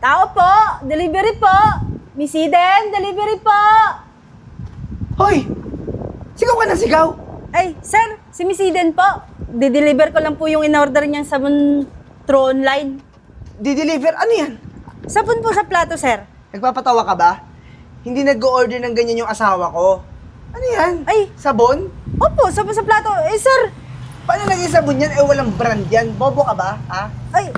Tao po! Delivery po! Miss Eden, delivery po! Hoy! Sigaw ka na sigaw! Ay, sir, si Miss Eden po. Di-deliver ko lang po yung in-order niyang sabon through online. Di-deliver? Ano yan? Sabon po sa plato, sir. Nagpapatawa ka ba? Hindi nag-order ng ganyan yung asawa ko. Ano yan? Ay. Sabon? Opo, sabon sa plato. Eh, sir! Paano naging sabon yan? Eh, walang brand yan. Bobo ka ba? Ha? Ay,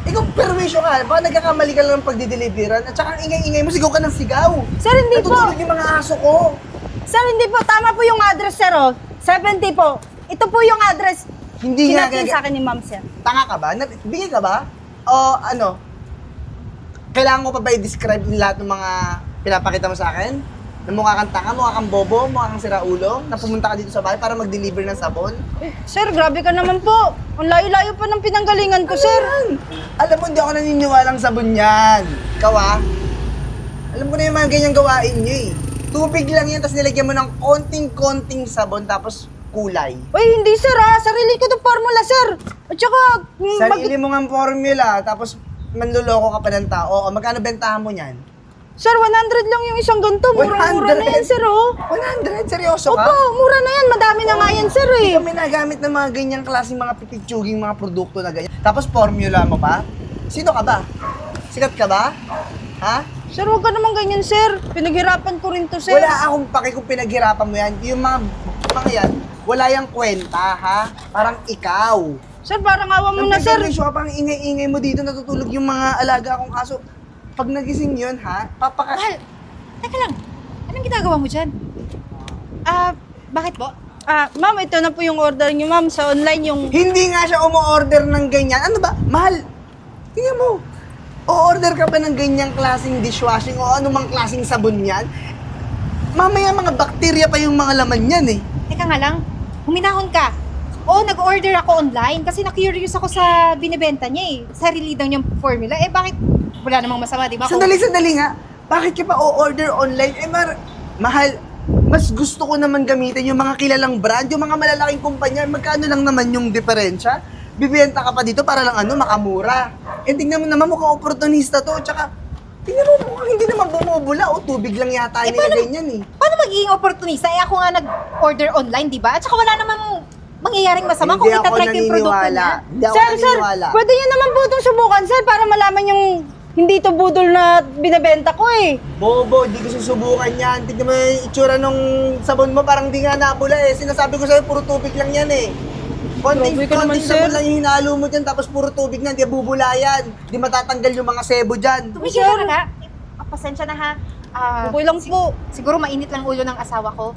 Ikaw, perwisyo ka. Baka nagkakamali ka lang ng pagdideliveran. At saka ang ingay-ingay mo, sigaw ka ng sigaw. sir, hindi po. Natutulog yung mga aso ko. Sir, hindi po. Tama po yung address, sir, oh. 70 po. Ito po yung address. Hindi nga Sinat yun sa akin ni ma'am, sir. Tanga ka ba? Bigay ka ba? O ano? Kailangan ko pa ba i-describe yung lahat ng mga pinapakita mo sa akin? Na mukha kang tanga, mukha kang bobo, mukha kang siraulo, na pumunta ka dito sa bahay para mag-deliver ng sabon? Sir, grabe ka naman po. Ang layo-layo pa ng pinanggalingan ko, sir. Alam mo, hindi ako naniniwalang sabon yan. Ikaw ah. Alam ko na yung mga ganyang gawain niyo eh. Tubig lang yan, tapos nilagyan mo ng konting-konting sabon, tapos kulay. Uy, hindi, sir, ha. Sarili ko itong formula, sir. At saka, Sarili mo nga formula, tapos manluloko ka pa ng tao. O, magkano bentahan mo niyan? Sir, 100 lang yung isang ganito. Mura-mura na yan, sir, oh. 100? Seryoso ka? Opo, mura na yan. Madami na nga yan, sir, eh. Hindi kami nagamit ng mga ganyang klaseng mga pipitsuging mga produkto na ganyan. Tapos formula mo pa? Sino ka ba? Sikat ka ba? Ha? Sir, huwag ka naman ganyan, sir. Pinaghirapan ko rin to, sir. Wala akong paki kung pinaghirapan mo yan. Yung mga yan, wala yung kwenta, ha? Parang ikaw. Sir, parang awa mo na, sir. Sir, parang ingay-ingay mo dito, natutulog yung mga alaga kong aso. Pag nagising yun, ha? Mahal, teka lang. Anong ginagawa mo dyan? Bakit po? Ma'am, ito na po yung order niyo, ma'am. Sa online yung... Hindi nga siya umu-order ng ganyan. Ano ba? Mahal. Tingnan mo. O-order ka ba ng ganyang klaseng dishwashing o anumang klaseng sabon yan? Mamaya mga bakterya pa yung mga laman yan eh. Teka nga lang, huminahon ka. Oo, nag-order ako online kasi na-curious ako sa binibenta niya eh. Sarili daw niyang formula. Eh bakit wala namang masama, di ba? Sandali nga. Bakit ka pa o-order online? Eh mahal, mas gusto ko naman gamitin yung mga kilalang brand, yung mga malalaking kumpanya. Magkano lang naman yung diferensya? Bibenta ka pa dito para lang makamura. Eh tingnan mo naman mukhang oportunista to. Tsaka, tingnan mo mukhang hindi naman bumubula. O tubig lang yata nilagay niyan eh. Paano magiging opportunista? Eh ako nga nag-order online, di ba? At saka wala namang mangyayaring masama kung Hindi ako itatry ko yung produkto naniniwala. niya. Hindi ako Sir, naniniwala. pwede niyo naman po itong subukan, sir, para malaman yung hindi ito budol na binibenta ko, eh. Bobo, di ko susubukan yan. Tignan mo yung itsura nung sabon mo, parang di nga napula eh. Sinasabi ko sa'yo, puro tubig lang yan eh. Konting Grabe ka naman, sabon sir. lang yung hinalo mo dyan, tapos puro tubig na, di bubula yan. Di matatanggal yung mga sebo dyan. Tumigil Sir. ka na. Pasensya na ha. Okay lang po. Siguro mainit lang ulo ng asawa ko.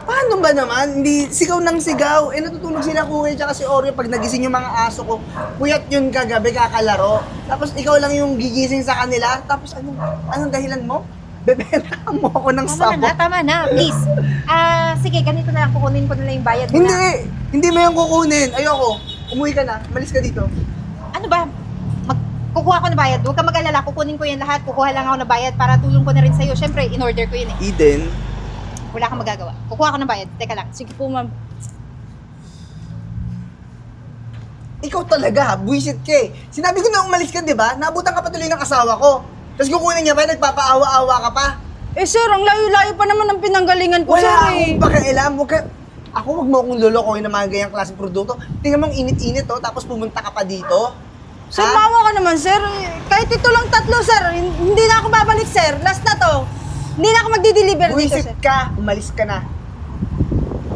Paano ba naman? Hindi, sigaw ng sigaw. Eh, natutulog sila kuya tsaka si Oreo pag nagising yung mga aso ko. Puyat yun kagabi, kakalaro. Tapos ikaw lang yung gigising sa kanila. Tapos anong dahilan mo? Bebenta mo ako ng sabon. Tama na. Please. Sige, ganito na lang. Kukunin ko na lang yung bayad mo na. Hindi mo yung kukunin. Ayoko. Umuwi ka na. Malis ka dito. Ano ba? Kukuha ko na bayad. Huwag ka mag-alala. Kukunin ko yan lahat. Kukuha lang ako na bayad para tulong ko na rin sa'yo. Siyempre, in-order ko yun eh. Eden, Wala kang magagawa. Kukuha ko ng bayad. Teka lang. Sige po, ma'am. ikaw talaga, buwisit ka eh. Sinabi ko na umalis ka, di ba? Naabutan ka pa tuloy ng asawa ko. Tapos kukunin niya pa, nagpapaawa-awa ka pa. Eh, sir, ang layo-layo pa naman ng pinanggalingan ko, Wala sir, akong eh. pakialam. Ako, wag mo akong lolokohin ng mga ganyang klaseng produkto. Tingnan mo ang init-init, oh, tapos pumunta ka pa dito. Sir, Ha? maawa ka naman, sir. Kahit ito lang tatlo, sir. Hindi na ako babalik, sir. Last na to. Hindi na ako magdi-deliver dito, Buwisit sir. ka, umalis ka na.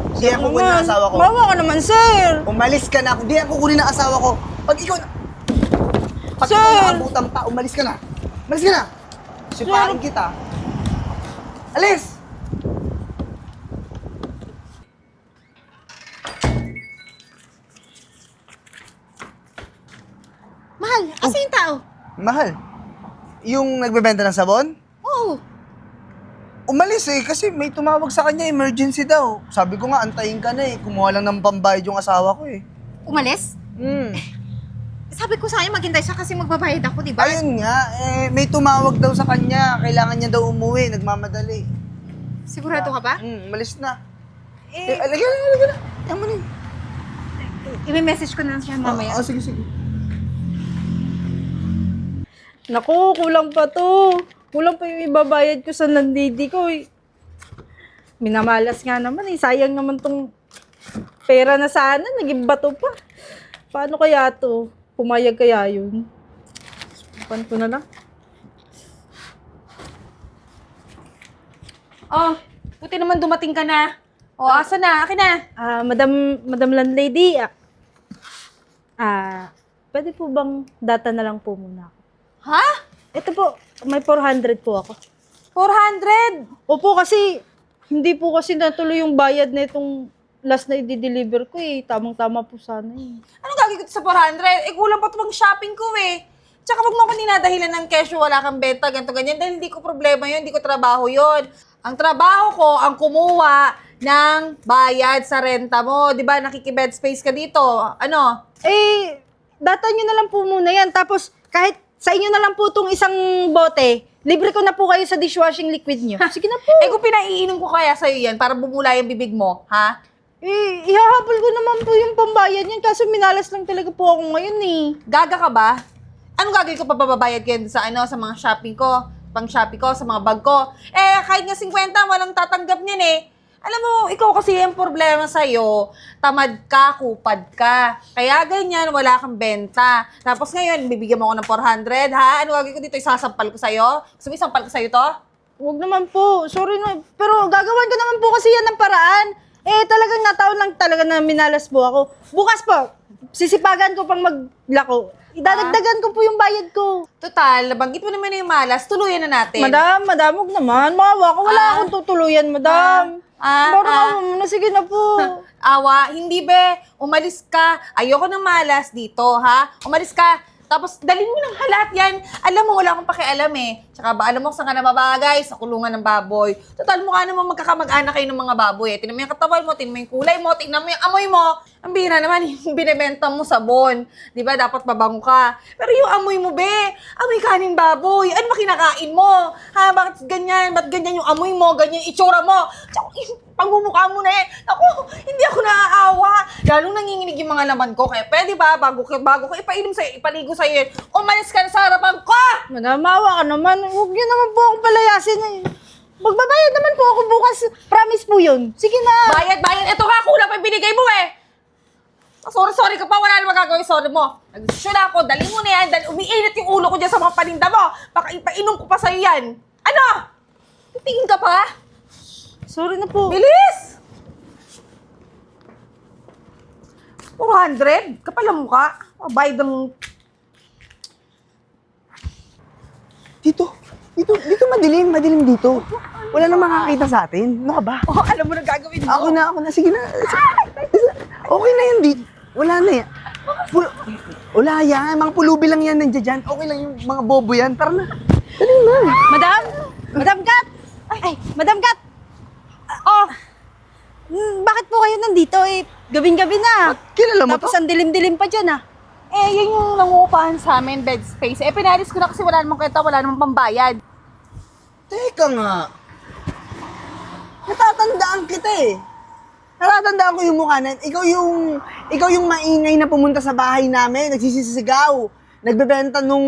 Hindi ako kukunin ng Naman, asawa ko. Maawa ka naman, sir. Umalis ka na, hindi ako kukunin ng asawa ko. Pag ikaw Sir! naabutan pa, umalis ka na. Umalis ka na. Sipain kita. Alis! Mahal, asa yung tao? Mahal, yung nagbebenta ng sabon? Oo. Umalis eh, kasi may tumawag sa kanya, emergency daw. Sabi ko nga, antayin ka na eh. Kumuha lang ng pambayad yung asawa ko eh. Umalis? Sabi ko sa kanya, maghintay siya kasi magbabayad ako, di ba? Ayun nga, may tumawag daw sa kanya. Kailangan niya daw umuwi, nagmamadali. Sigurado ka ba? Umalis na. Eh, Alagyan na. Yan mo na yun. i-message ko na lang siya mamaya. Sige. Naku, kulang pa to. Kulang pa yung ibabayad ko sa landlady ko eh. Minamalas nga naman eh. Sayang naman tong pera na sana. Naging bato pa. Paano kaya to? Pumayag kaya yun? Supan ko na lang. Oh, buti naman dumating ka na. Oh, asa na? Akin na. Madam landlady, pwede po bang data na lang po muna ako? Ha? Ito po, may 400 po ako. 400? Opo, kasi hindi po kasi natuloy yung bayad na itong last na i-deliver ko eh. Tamang-tama po sana eh. Anong gagawin ko sa 400? Eh, kulang pa ito pang shopping ko eh. Tsaka wag mo ako ninadahilan ng kesyo, wala kang benta, ganito, ganyan. Dahil hindi ko problema yun, hindi ko trabaho yun. Ang trabaho ko, ang kumuha ng bayad sa renta mo. Di ba, nakikibed space ka dito. Ano? Eh, data nyo na lang po muna yan. Tapos, kahit sa inyo na lang po itong isang bote, libre ko na po kayo sa dishwashing liquid nyo. Sige na po. Eh, kung pinaiinom ko kaya sa'yo yan para bumula yung bibig mo, ha? Eh, ihahabol ko naman po yung pambayad niyan kaso minalas lang talaga po ako ngayon eh. Gaga ka ba? Anong gagawin ko pababayad ko yan sa sa mga shopping ko, pang shopping ko, sa mga bag ko? Eh, kahit nga 50, walang tatanggap niyan eh. Alam mo, ikaw kasi yung problema sa'yo, tamad ka, kupad ka. Kaya ganyan, wala kang benta. Tapos ngayon, bibigyan mo ako ng 400, ha? Ano gagawin ko dito? Isasampal ko sa'yo? Gusto mo isampal ko sa'yo to? Huwag naman po, sorry na. Pero gagawan ko naman po kasi yan ng paraan. Eh, talagang nataon lang talaga na minalas po ako. Bukas po, sisipagan ko pang maglako. Idadagdagan ko po yung bayad ko. Total, nabanggit mo naman na yung malas, tuluyan na natin. Madam, huwag naman. Maawa ko. Wala akong tutuluyan, madam. Parang muna, sige na po. Awa, hindi be. Umalis ka. Ayoko ng malas dito, ha? Umalis ka. Tapos, dalhin mo ng halat yan. Alam mo, wala akong pakialam eh. Tsaka ba, alam mo saan ka na mabagay? Sa kulungan ng baboy. Total, mukha naman magkakamag-anak kayo ng mga baboy eh. Tingnan mo yung katawan mo, tingnan mo yung kulay mo, tingnan mo yung amoy mo. Ang bihira naman, yung binibenta mo sabon. Di ba, dapat mabango ka. Pero yung amoy mo, be, amoy kaning baboy. Ano ba kinakain mo? Ha, bakit ganyan? Ba't ganyan yung amoy mo? Ganyan yung itsura mo? Tsaka, pangmumukha mo na eh. Ako, hindi ako naaawa. Lalong nanginginig yung mga laman ko. Kaya pwede ba, bago ko ipainom sa'yo, ipaligo sa'yo, umalis ka na sa harapan ko! Madam, maawa ka naman. Huwag niyo naman po akong palayasin eh. Magbabayad naman po ako bukas. Promise po yun. Sige na. Bayad! Ito ka, kulang pa yung binigay mo eh! Sorry ka pa, wala naman gagawin, sorry mo. Nag-desisyon na ako, dali mo na yan, dahil umiinit yung ulo ko dyan sa mga paninda mo. Baka ipainom ko pa sa'yo yan. Ano? Titingin ka pa? Sorry na po. Bilis! 400? Kapal ang mukha. Bayad ng... Dito madilim dito. Wala nang makakita sa atin. Ano ka ba? Oh, alam mo na gagawin mo. Ako na. Sige na. Okay na yan, dito. Wala na yan. Wala yan. Mga pulubi lang yan nandiyan dyan. Okay lang yung mga bobo yan. Tara na. Dali na. Madam Kat! Ay, Madam Kat! Bakit po kayo nandito eh? Gabing-gabi na. Kilala mo Tapos to? ang dilim-dilim pa dyan ah. Eh, yun yung nangungupahan sa amin, bed space. Eh, pinalis ko na kasi wala namang kwenta, wala namang pambayad. Teka nga. Natatandaan kita eh. Natatandaan ko yung mukha na. Ikaw yung maingay na pumunta sa bahay namin. Nagsisisigaw. Nagbebenta nung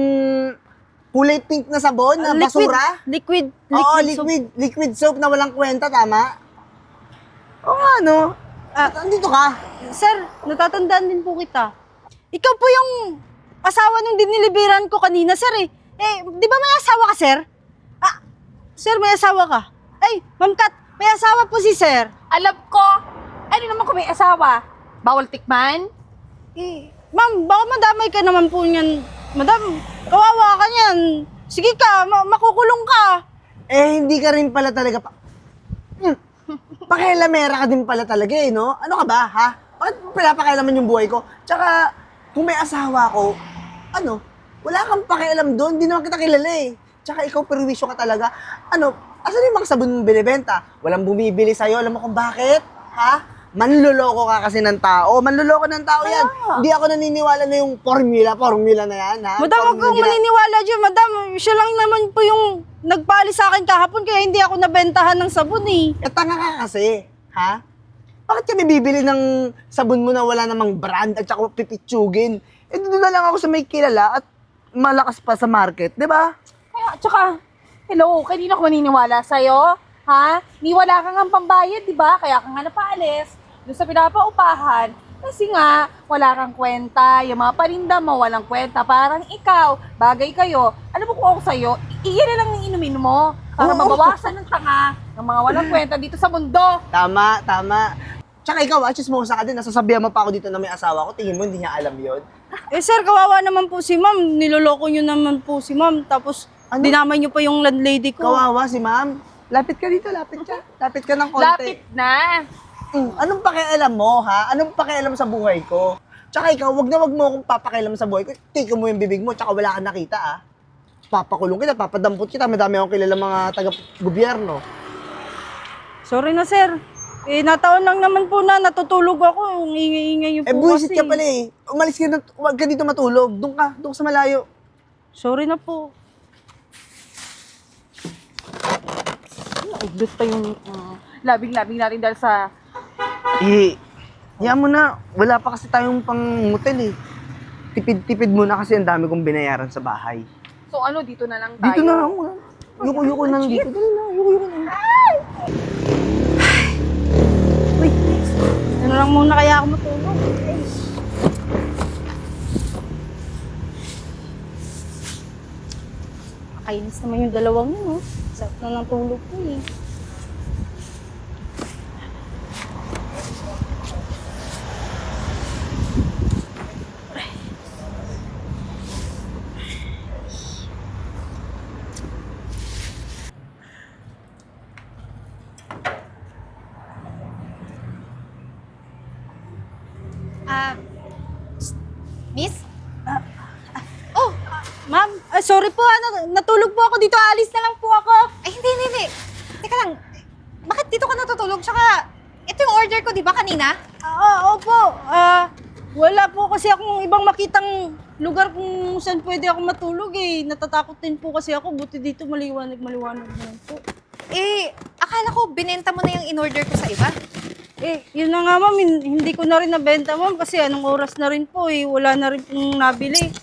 kulay pink na sabon na basura. Liquid Oo, soap. liquid soap na walang kwenta, tama? Oo nga, no? Andito ka. Sir, natatandaan din po kita. Ikaw po yung asawa nung diniliberan ko kanina, sir eh. Eh, di ba may asawa ka, sir? Sir, may asawa ka. Ay, Ma'am Kat, may asawa po si sir. Alam ko, ano naman kung may asawa? Bawal tikman? Eh, ma'am, baka madamay ka naman po niyan. Madam, kawawa ka niyan. Sige ka, makukulong ka. Eh, hindi ka rin pala talaga pakialamera ka din pala talaga eh, no? Ano ka ba, ha? Bakit pinapakialaman yung buhay ko? Tsaka, kung may asawa ko, wala kang pakialam doon, di naman kita kilala eh. Tsaka ikaw perwisyo ka talaga. Asan yung mga sabon mong binibenta? Walang bumibili sa'yo, alam mo kung bakit? Ha? Manloloko ka kasi ng tao. Manloloko ng tao yan. Hindi ako naniniwala na yung formula na yan, ha? Madam, huwag kang maniniwala dyan, madam. Siya lang naman po yung nagpaalis sa akin kahapon kaya hindi ako nabentahan ng sabon eh. Tanga ka kasi, ha? Bakit kami bibili ng sabon mo na wala namang brand at saka pipitsugin? Eh, doon na lang ako sa may kilala at malakas pa sa market, di ba? Kaya, tsaka, hello, kanina ko maniniwala sa'yo? Ha? Ni wala kang ang pambayad, di ba? Kaya ka nga napaalis doon sa pinapaupahan. Kasi nga, wala kang kwenta. Yung mga paninda mo, walang kwenta. Parang ikaw, bagay kayo. Alam mo kung ako sa'yo, iyan na lang ang inumin mo. Para Oo. mabawasan ng tanga ng mga walang kwenta dito sa mundo. Tama, tama. Tsaka ikaw, chismosa ka din. Nasasabihan mo pa ako dito na may asawa ko. Tingin mo, hindi niya alam yon. Eh sir, kawawa naman po si ma'am. Niloloko nyo naman po si ma'am. Tapos Ano? dinamay nyo pa yung landlady ko. Kawawa si ma'am. Lapit ka dito, lapit ka. Lapit ka ng konti. Lapit na. Anong pakialam mo, ha? Anong pakialam sa buhay ko? Tsaka ikaw, wag mo akong papakialam sa buhay ko. Tika mo yung bibig mo, tsaka wala kang nakita, ah. Papakulong kita, papadampot kita. Madami akong kilala mga taga-gobyerno. Sorry na sir. Eh, nataon lang naman po na natutulog ako. Yung ingay-ingay yung po Buwisit kasi. ka pala eh. Umalis ka na, huwag ka dito matulog. Doon ka sa malayo. Sorry na po. Naudlot pa yung labing-labing natin dahil sa... Yan mo na. Wala pa kasi tayong pang motel eh. Tipid-tipid muna kasi ang dami kong binayaran sa bahay. So ano, dito na lang tayo. Dito na lang muna. Yuko-yuko na lang dito. Dali na, yuko-yuko na lang. Wait, ano lang muna kaya ako matulog. Kainis naman yung dalawang yun, oh. Sarap na ng tulog ko, eh. Ah, miss? Oh, ma'am, sorry po, natulog po ako dito. Alis na lang po ako. Ay, hindi. Teka lang, bakit dito ka natutulog? Tsaka, ito yung order ko, di ba, kanina? Opo. Wala po kasi akong ibang makitang lugar kung saan pwede ako matulog eh. Natatakot din po kasi ako. Buti dito maliwanag naman po. Eh, akala ko binenta mo na yung in-order ko sa iba. Eh, yun na nga ma'am, hindi ko na rin nabenta ma'am kasi anong oras na rin po eh. Wala na rin pong nabili.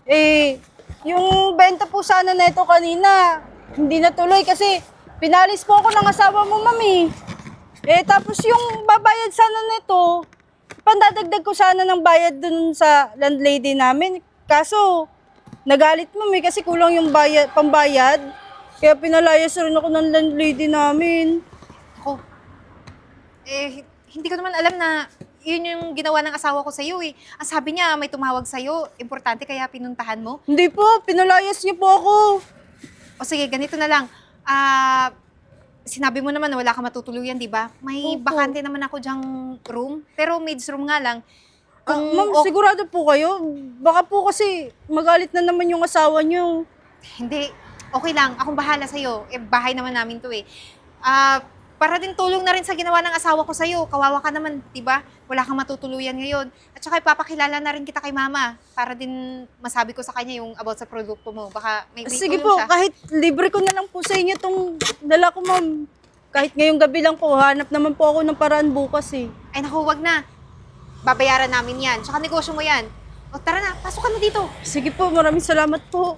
Eh, yung benta po sana na ito kanina, hindi natuloy kasi pinalis po ako ng asawa mo ma'am eh. Eh, tapos yung babayad sana nito, pandadagdag ko sana ng bayad dun sa landlady namin. Kaso, nagalit mo kasi kulang yung pambayad. Kaya pinalayas rin ako ng landlady namin. Ako, hindi ko naman alam na yun yung ginawa ng asawa ko sa'yo eh. Ang sabi niya, may tumawag sa'yo, importante kaya pinuntahan mo. Hindi po, pinalayas niyo po ako. O sige, ganito na lang. Sinabi mo naman na wala ka matutuluyan, di ba? May Opo. bakante naman ako dyang room, pero maids room nga lang. Ma'am, sigurado po kayo? Baka po kasi magalit na naman yung asawa niyo. Hindi, okay lang. Akong bahala sa'yo. Eh, bahay naman namin to eh. Para din tulong na rin sa ginawa ng asawa ko sa'yo. Kawawa ka naman, di ba? Wala kang matutuluyan ngayon. At saka ipapakilala na rin kita kay mama para din masabi ko sa kanya yung about sa produkto mo. Baka may Sige tulong po, siya. kahit libre ko na lang po sa inyo itong dala ko, ma'am. Kahit ngayong gabi lang po, hanap naman po ako ng paraan bukas eh. Ay naku, wag na. Babayaran namin yan. Tsaka negosyo mo yan. O tara na, pasok ka na dito. Sige po, maraming salamat po.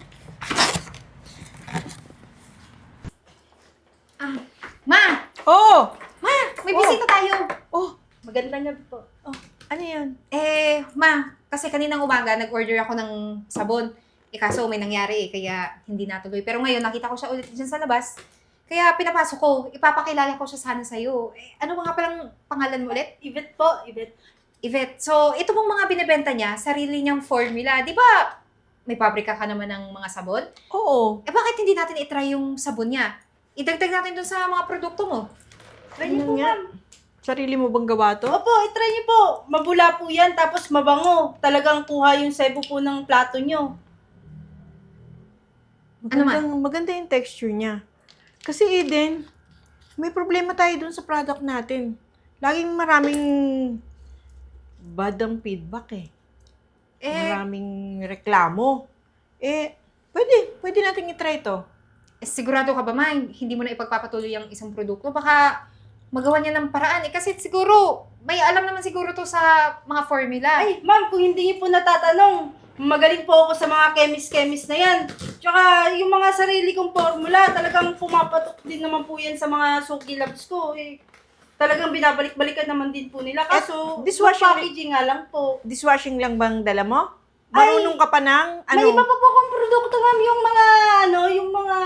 Ma! Oh! Ma! May bisita tayo. Oh! Magandang gabi po. Oh, ano yan? Ma, kasi kaninang umaga nag-order ako ng sabon. Kaso may nangyari kaya hindi natuloy. Pero ngayon nakita ko siya ulit dyan sa labas. Kaya pinapasok ko, ipapakilala ko siya sana sa'yo. Ano ba nga palang pangalan mo ulit? Ibet po, Ibet. Yvette. So, ito pong mga binibenta niya, sarili niyang formula. Di ba, may pabrika ka naman ng mga sabon? Oo. Bakit hindi natin itry yung sabon niya? Idagdag natin dun sa mga produkto mo. Try niyo po, ma'am. Sarili mo bang gawa to? Opo, itry niyo po. Mabula po yan, tapos mabango. Talagang kuha yung sebo po ng plato niyo. Maganda yung texture niya. Kasi Eden, may problema tayo dun sa product natin. Laging maraming bad ang feedback eh. Maraming reklamo. Pwede natin i-try to. Sigurado ka ba, Ma? Hindi mo na ipagpapatuloy yung isang produkto? Baka magawa niya ng paraan. Kasi siguro, may alam naman siguro to sa mga formula. Ay, ma'am, kung hindi niyo po natatanong, magaling po ako sa mga chemist na yan. Tsaka yung mga sarili kong formula, talagang pumapatok din naman po yan sa mga suki labs ko. Eh, talagang binabalik-balikan naman din po nila. Kaso, dishwashing- packaging nga lang po. Dishwashing lang bang dala mo? Ay, Marunong ka pa ng May iba pa po akong produkto, ma'am. Yung mga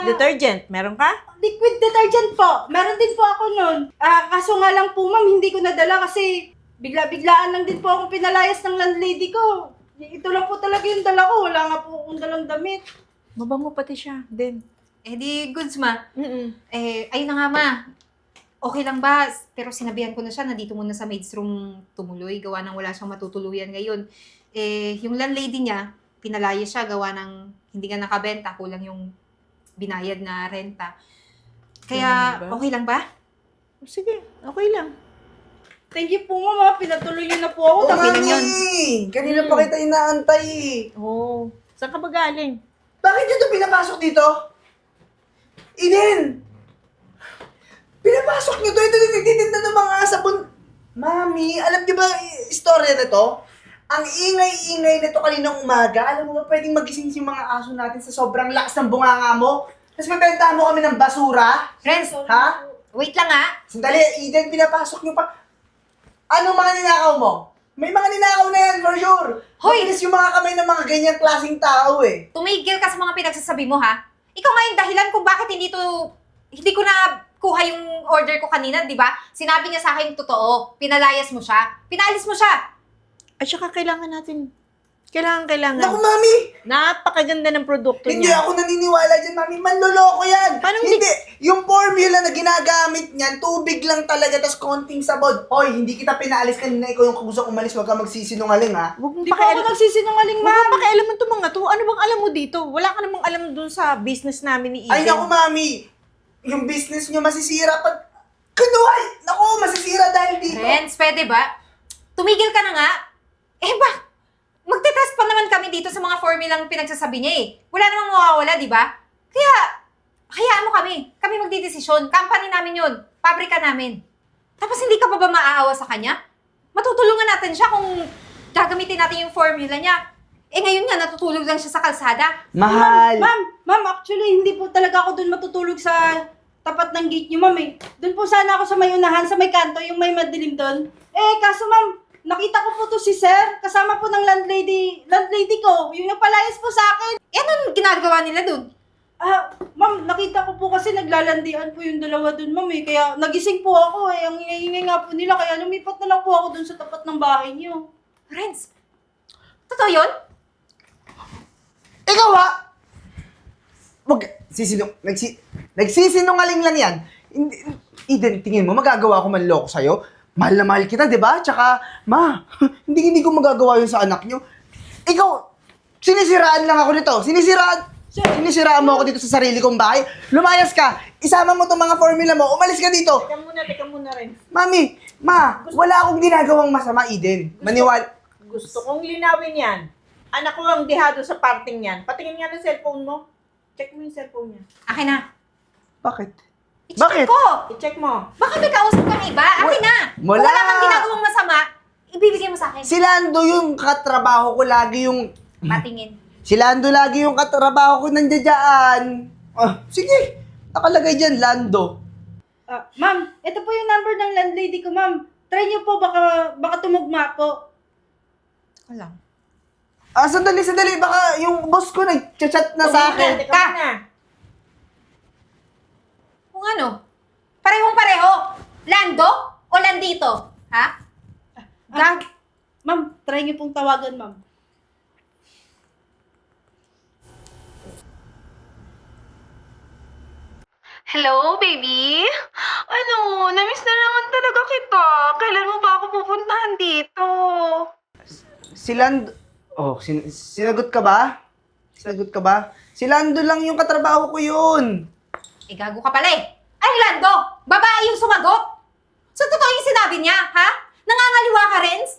detergent? Meron ka? liquid detergent po. Meron din po ako nun. Kaso nga lang po, ma'am, hindi ko nadala kasi bigla-biglaan lang din po akong pinalayas ng landlady ko. Ito lang po talaga yung dala ko. Wala nga po akong dalang damit. Mabango pati siya. Din. Eh di, goods ma. Mm-mm. Ayun na nga ma. Okay lang ba? Pero sinabihan ko na siya na dito muna sa maid's room tumuloy. Gawa ng wala siyang matutuluyan ngayon. Yung landlady niya, pinalaya siya gawa ng hindi nga nakabenta. Kulang yung binayad na renta. Kaya, Ganun ba? okay lang ba? Sige, okay lang. Thank you po, ma'am. Pinatuloy niyo na po ako. Oo, Tapos mami! Kanina pa kita inaantay eh. Oo. Saan ka ba galing? Bakit nyo ito pinapasok dito? Eden! Pinapasok nyo to. Ito yung nagtitinda ng mga sabon. Mami, alam niyo ba istorya na to? Ang ingay-ingay nito kaninang umaga. Alam mo ba, pwedeng magising yung mga aso natin sa sobrang lakas ng bunganga mo? Tapos mabenta mo kami ng basura? Friends, Ha? wait lang ha. Sandali, Eden, pinapasok nyo pa. Anong mga ninakaw mo? May mga ninakaw na yan, for sure. Hoy! Mabilis yung mga kamay ng mga ganyang klaseng tao eh. Tumigil ka sa mga pinagsasabi mo ha. Ikaw nga yung dahilan kung bakit hindi ko na kuha yung order ko kanina, di ba? Sinabi niya sa akin yung totoo. Pinalayas mo siya. Pinalis mo siya. At saka kailangan natin. Kailangan. Naku, mami! Napakaganda ng produkto Hindi niya. ako naniniwala dyan, mami. Manloloko yan. Paano Hindi. Yung formula na ginagamit niyan, tubig lang talaga, tas konting sabon. Hoy, hindi kita pinaalis kanina. Ikaw yung kusang umalis. Huwag ka magsisinungaling, ha? Huwag mong Hindi po ako nagsisinungaling, Huwag ma'am. mong pakialaman itong mga to. Ano bang alam mo dito? Wala ka namang alam dun sa business namin ni Eden. Ay, naku, mami. Yung business nyo masisira pag... Kunuhay! Naku, masisira dahil dito. Friends, pwede ba? Tumigil ka na nga. Magte-test pa naman kami dito sa mga formulang pinagsasabi niya eh. Wala namang mawawala, di ba? Kaya, hayaan mo kami. Kami magdidesisyon. Company namin yun. Pabrika namin. Tapos hindi ka pa ba maaawa sa kanya? Matutulungan natin siya kung gagamitin natin yung formula niya. Ngayon nga, natutulog lang siya sa kalsada. Mahal. Ma'am, actually, hindi po talaga ako dun matutulog sa tapat ng gate niyo, ma'am eh. Dun po sana ako sa may unahan, sa may kanto, yung may madilim dun. Kaso ma'am, nakita ko po to si sir, kasama po ng landlady ko, yung nagpalayas po sa akin. Anong ginagawa nila dun? Ma'am, nakita ko po kasi naglalandian po yung dalawa dun, ma'am eh. Kaya nagising po ako eh. Ang ingay nga po nila, kaya lumipat na lang po ako dun sa tapat ng bahay niyo. Friends, totoo yun? Ikaw, ha? Nagsisinungaling lang yan. Eden, tingin mo, magagawa ko manloko sa'yo? Mahal na mahal kita, di ba? Tsaka, hindi ko magagawa yun sa anak nyo. Ikaw, sinisiraan lang ako nito. Sinisiraan mo ako dito sa sarili kong bahay. Lumayas ka. Isama mo itong mga formula mo. Umalis ka dito. Teka muna rin. Mami, wala akong ginagawang masama, Eden. Maniwala. Gusto kong linawin yan. Anak ko ang dihado sa parting yan. Patingin nga ng cellphone mo. Check mo yung cellphone niya. Akin na. Bakit? I-check Bakit? ko. I-check mo. Baka may kausap kang iba. Akin na. Wala. Kung wala kang ginagawang masama, ibibigay mo sa akin. Si Lando yung katrabaho ko lagi yung... Patingin. Si Lando lagi yung katrabaho ko nandiyan dyan. Sige. Nakalagay dyan, Lando. Ma'am, ito po yung number ng landlady ko, ma'am. Try niyo po, baka tumugma po. Ko lang. Sandali. Baka yung boss ko nag-chat na sa akin. Teka muna. Kung ano? Parehong-pareho. Lando o Landito? Ha? Gag. Ma'am, try niyo pong tawagan, ma'am. Hello, baby? Ano, namiss na naman talaga kita. Kailan mo ba ako pupuntahan dito? Si Lando... sinagot ka ba? Si Lando lang yung katrabaho ko yun. Gago ka pala eh. Ay, Lando! Babae yung sumagot! So, totoo yung sinabi niya, ha? Nangangaliwa ka, Renz?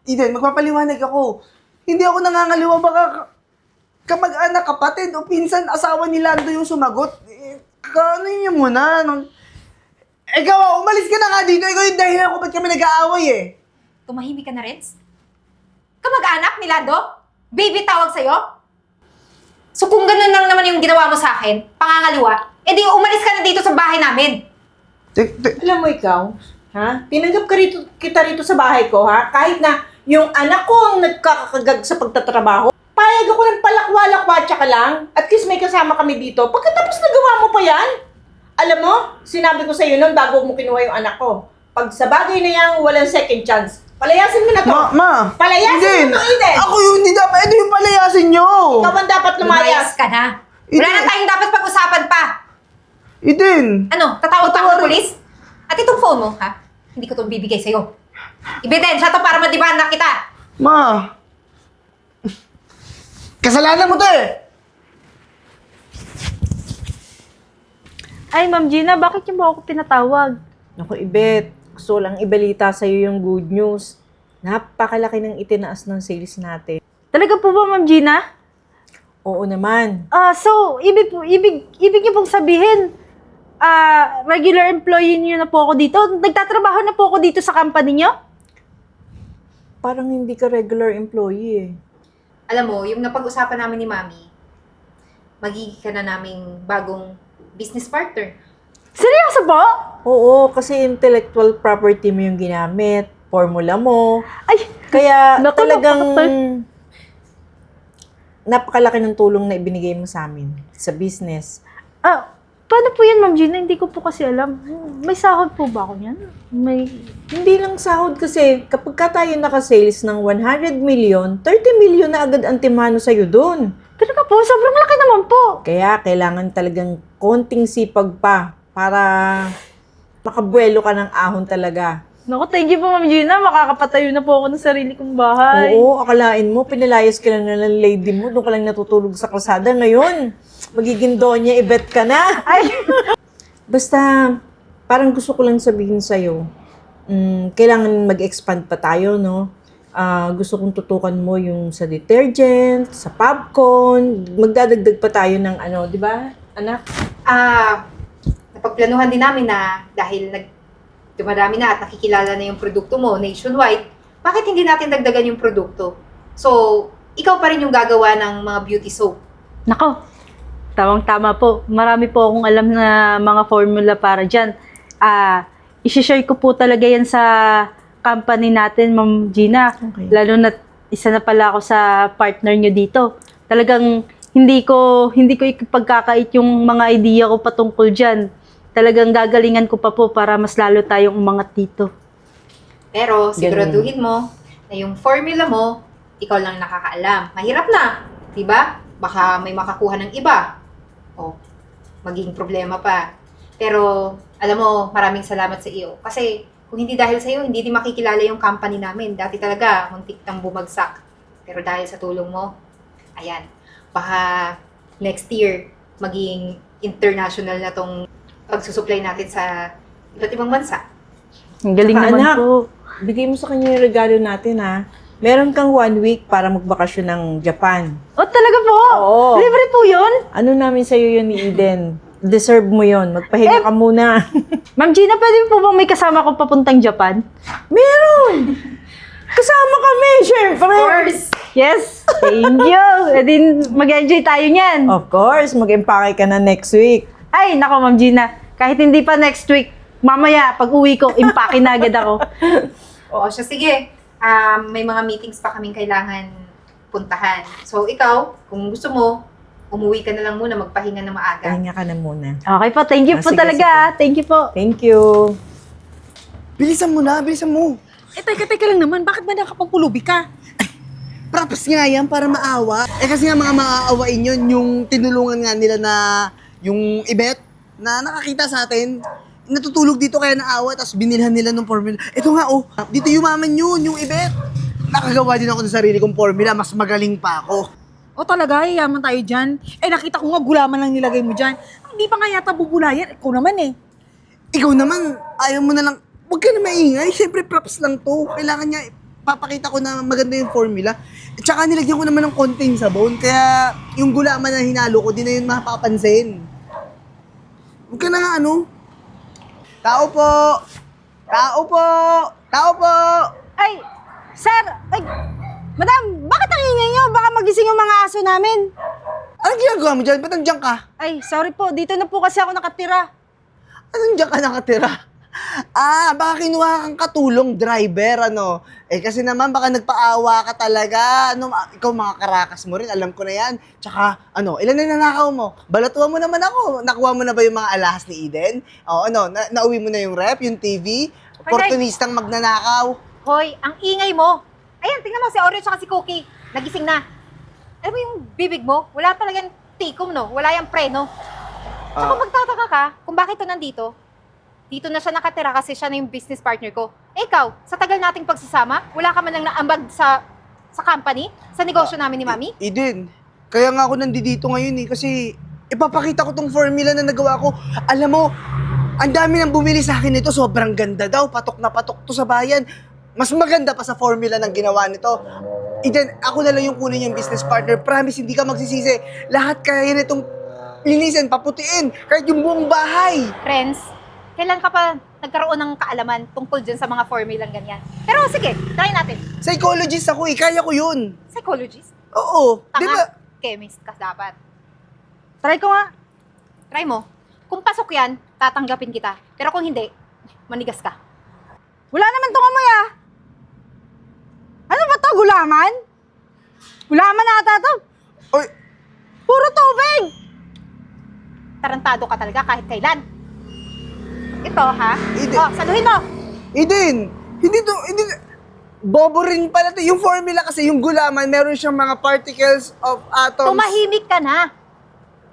Eden, magpapaliwanag ako. Hindi ako nangangaliwa, baka kamag-anak, kapatid, o pinsan, asawa ni Lando yung sumagot. Ano yun muna? Ikaw, umalis ka na nga dito. Ikaw yung dahilan kung ba't kami nag-aaway eh. Tumahimik ka na, Renz? Kamag-anak ni Lando? Baby tawag sa'yo? So kung ganun lang naman yung ginawa mo sa akin, pangangaliwa, edi umalis ka na dito sa bahay namin. Alam mo ikaw, ha? Tinanggap kita rito sa bahay ko, ha? Kahit na yung anak ko ang nagkakagag sa pagtatrabaho, payag ako ng palakwa-lakwa tsaka lang. At least may kasama kami dito. Pagkatapos nagawa mo pa yan, alam mo, sinabi ko sa'yo noon bago mo kinuha yung anak ko. Pag sa bagay na yan, walang second chance. Palayasin mo na to. Ma! Palayasin mo to, Eden. Ako yung hindi dapat. Ito yung palayasin nyo. Ikaw ang dapat Lumayas lumayas. ka na. Wala na tayong dapat pag-usapan pa. Eden. Ano, tatawag pa ako ng polis? At itong phone mo, ha? Hindi ko itong bibigay sa'yo. Ebidensya to para madibahan na kita. Ma! Kasalanan mo to eh! Ay, Ma'am Gina, bakit niyo ba ako pinatawag? Naku, Ibet. Gusto lang ibalita sa'yo yung good news. Napakalaki ng itinaas ng sales natin. Talaga po ba, Ma'am Gina? Oo naman. So, ibig niyo pong sabihin, regular employee niyo na po ako dito? Nagtatrabaho na po ako dito sa company niyo? Parang hindi ka regular employee eh. Alam mo, yung napag-usapan namin ni Mami, magiging ka na naming bagong business partner. Seryoso po? Oo, kasi intellectual property mo yung ginamit, formula mo. Ay, Kaya Naku, talagang napaka- napakalaki ng tulong na ibinigay mo sa amin sa business. paano po yan, Ma'am Gina? Hindi ko po kasi alam. May sahod po ba ako niyan? Hindi lang sahod kasi kapag ka tayo naka-sales ng 100 million, 30 million na agad ang timano sa'yo dun. Talaga po, sobrang laki naman po. Kaya kailangan talagang konting sipag pa para makabuelo ka ng ahon talaga. Naku, thank you po, Ma'am Gina. Makakapatayo na po ako ng sarili kong bahay. Oo, akalain mo, pinalayas ka lang na ng lady mo, doon ka lang natutulog sa kalsada. Ngayon, magiging donya, ibet ka na. Ay, Basta, parang gusto ko lang sabihin sa'yo, kailangan mag-expand pa tayo, no? Gusto kong tutukan mo yung sa detergent, sa popcorn, magdadagdag pa tayo ng ano, di ba, anak? Napagplanuhan din namin na dahil dumadami na at nakikilala na yung produkto mo nationwide, bakit hindi natin dagdagan yung produkto? So, ikaw pa rin yung gagawa ng mga beauty soap. nako. Tamang-tama po. Marami po akong alam na mga formula para dyan. I-share ko po talaga yan sa company natin, Ma'am Gina. Okay. Lalo na isa na pala ako sa partner nyo dito. Talagang hindi ko ipagkakait yung mga idea ko patungkol dyan. Talagang gagalingan ko pa po para mas lalo tayong umangat dito. Pero siguraduhin mo na yung formula mo, ikaw lang nakakaalam. Mahirap na, di ba? Baka may makakuha ng iba. O, magiging problema pa. Pero, alam mo, maraming salamat sa iyo. Kasi, kung hindi dahil sa iyo, hindi din makikilala yung company namin. Dati talaga, muntik nang bumagsak. Pero dahil sa tulong mo, ayan, baka next year, maging international na tong pagsusupply natin sa iba't ibang bansa. Ang galing Saka, naman anak, po. Bigay mo sa kanya yung regalo natin, ha? Meron kang 1 week para magbakasyon ng Japan. Oh, talaga po? Oo. Libre po yun? Ano namin sa'yo yun ni Eden? Deserve mo yun. Magpahinga ka muna. Ma'am Gina, pwede po bang may kasama ko papuntang Japan? Meron! Kasama kami, syempre! Yes! Thank you! E din, mag-enjoy tayo niyan. Of course, mag-empake ka na next week. Ay, nako, Ma'am Gina. Kahit hindi pa next week, mamaya, pag uwi ko, impake na agad ako. Oo, siya, sige. May mga meetings pa kaming kailangan puntahan. So, ikaw, kung gusto mo, umuwi ka na lang muna, magpahinga na maaga. Pahinga ka na muna. Okay po, thank you po Sige, talaga. sige. Thank you po. Thank you. Bilisan mo na, bilisan mo. Teka lang naman. Bakit ba nakapagpulubi ka? Props nga yan para maawa. Kasi nga mga maaawain yun, yung tinulungan nga nila na yung ibet na nakakita sa atin. Natutulog dito kaya naawa, tapos binilhan nila ng formula. Ito nga dito yumaman yun, yung ibet. Nakagawa din ako ng sarili kong formula, mas magaling pa ako. O talaga, yaman tayo dyan. Nakita ko nga gulaman lang nilagay mo dyan. Hindi pa nga yata bubulayan. Ikaw naman eh. Ikaw naman, ayaw mo na lang, huwag ka na maingay. Siyempre, props lang to. Kailangan niya, papakita ko na maganda yung formula. At saka nilagyan ko naman ng konting sabon, kaya yung gulaman na hinalo ko, di na yun mapapansin. Huwag ka na nga Tao po! Tao po! Tao po! Ay, sir! Ay, Madam, bakit ang ingay nyo? Baka magising yung mga aso namin. Anong ginagawa mo dyan? Ba't nandiyan ka? Ay, sorry po. Dito na po kasi ako nakatira. Anong diyan ka nakatira? Baka kinuha kang katulong driver, ano? Kasi naman, baka nagpaawa ka talaga. Ikaw mga karakas mo rin, alam ko na yan. Tsaka, ilan na nanakaw mo? Balatuan mo naman ako. Nakuha mo na ba yung mga alahas ni Eden? Nauwi mo na yung rep, yung TV? Opportunistang magnanakaw. Hoy, ang ingay mo. Ayan, tingnan mo si Oreo at si Cookie. Nagising na. Alam mo yung bibig mo? Wala talagang tikom, no? Wala yung preno. Tsaka magtataka ka kung bakit ito nandito. Dito na siya nakatira kasi siya na yung business partner ko. Ikaw, sa tagal nating pagsasama, wala ka man lang naambag sa company, sa negosyo namin ni Mami? Eden, kaya nga ako nandito ngayon kasi ipapakita ko tong formula na nagawa ko. Alam mo, ang dami nang bumili sa akin nito, sobrang ganda daw, patok na patok to sa bayan. Mas maganda pa sa formula ng ginawa nito. Eden, ako na lang yung kunin yung business partner. Promise, hindi ka magsisisi. Lahat kaya nitong linisin, paputiin, kahit yung buong bahay. Friends, kailan ka pa nagkaroon ng kaalaman tungkol dyan sa mga formulang ganyan? Pero sige, try natin. Psychologist ako kaya ko yun. Psychologist? Oo, di Tanga, ba? chemist ka dapat. Try ko nga. Try mo. Kung pasok yan, tatanggapin kita. Pero kung hindi, manigas ka. Wala naman tong amoy ah. Ano ba to? Gulaman? Gulaman na ata to. Oy, Puro tubig. Tarantado ka talaga kahit kailan. Ito, ha? Hindi. Oh, saluhin mo. Eden, hindi. Bobo rin pala to. Yung formula kasi, yung gulaman, meron siyang mga particles of atoms. Tumahimik ka na.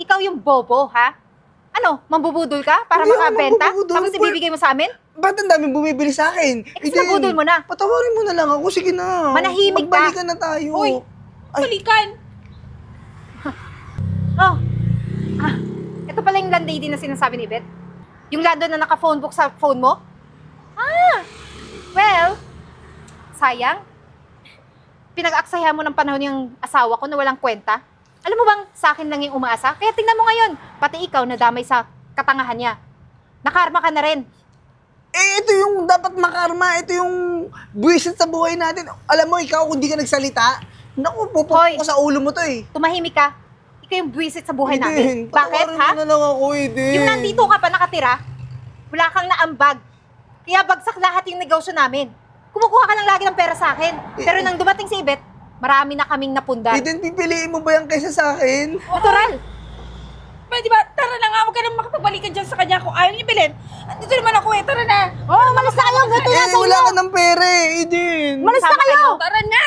Ikaw yung bobo, ha? Ano, mambubudol ka para Hindi ako makabenta? mambubudol. Tapos ibibigay mo sa amin? Ba't ang daming bumibili sa akin? kasi nabudol mo na. Patawarin mo na lang ako. Sige na. Manahimik ka. Magbalikan na tayo. Hoy, Ay. balikan! Oh. Ito pala yung landlady na sinasabi ni Beth. Yung lando na naka-phone book sa phone mo? Well, sayang. Pinag-aksayahan mo ng panahon yung asawa ko na walang kwenta. Alam mo bang sa akin lang yung umaasa? Kaya tingnan mo ngayon, pati ikaw nadamay sa katangahan niya. Nakarma ka na rin. Ito yung dapat makarma. Ito yung buwisit sa buhay natin. Alam mo, ikaw, kung di ka nagsalita, naku, pupuk Hoy. ko sa ulo mo to eh. Tumahimik ka. Ikaw yung buwisit sa buhay namin. Bakit, patawarin ha? mo na lang ako, Eden. Yung nandito ka pa nakatira, wala kang naambag. Kaya bagsak lahat yung negosyo namin. Kumukuha ka lang lagi ng pera sa akin. Pero nang dumating si Ibet, marami na kaming napundar. Eden, pipiliin mo ba yan kaysa sa akin? Natural. Pwede ba? Tara na nga, huwag ka nang makapagbalikan dyan sa kanya kung ayaw niya bilhin. Dito naman ako tara na. Oh, malis na kayo. Ganito na sa Wala inyo. ka ng pera eh, Eden. Malis na Sama kayo. Tara na!